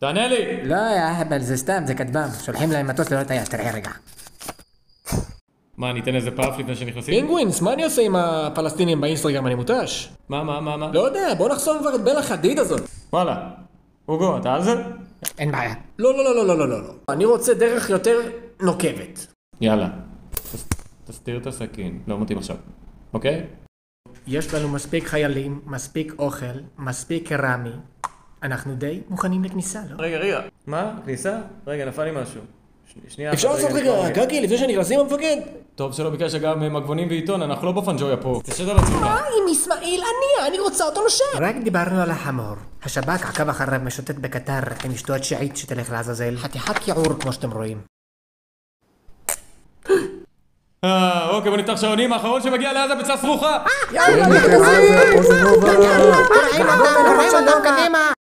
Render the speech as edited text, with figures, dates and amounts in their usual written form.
תענה לי! לא, יא אהבל, זה סתם, זה כתבם. שולחים להם מטוס ללא טייס, תראה רגע. מה, ניתן איזה פאף לפני שנכנסים? פינגווינס, מה אני עושה עם הפלסטינים באינסטגרם? אני מותש? מה? לא יודע, בוא נחסום כבר את בל החדיד הזאת. וואלה. אוגו, אתה על זה? אין בעיה. לא. אני רוצה דרך יותר נוקבת. יאללה. תסתיר את הסכין. לא מתאים עכשיו. אוקיי? יש לנו מספיק חיילים, מספיק אוכל, מספיק קרמי. אנחנו די מוכנים לכניסה, לא? רגע. מה? כניסה? רגע, נפל לי משהו. שנייה. אפשר לעשות רגע גגי לפני שנכנסים המפקד? טוב שלא ביקש גם מגבונים ועיתון, אנחנו לא בפנג'ויה פה. תשד על עצמך. עם אסמאעיל אני רוצה אותו לשם. רק דיברנו על החמור. השב"כ עקב אחריו משוטט בקטר עם אשתו התשיעית שתלך לעזאזל. חתיכת כיעור כמו שאתם רואים. אוקיי, בוא נפתח שעונים, האחרון שמגיע לעזה בצע סרוחה! יאללה, קוראים אותם קדימה.